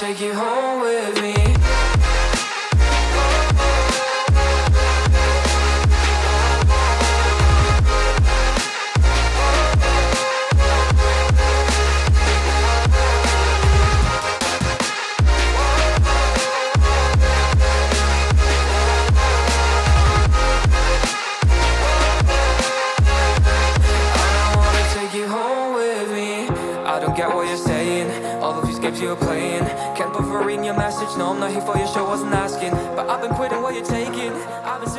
take you home with me. I don't get what you're saying, all of these games you're playing. Can't bother reading your message, no I'm not here for your show, wasn't asking. But I've been quitting what you're taking, I've been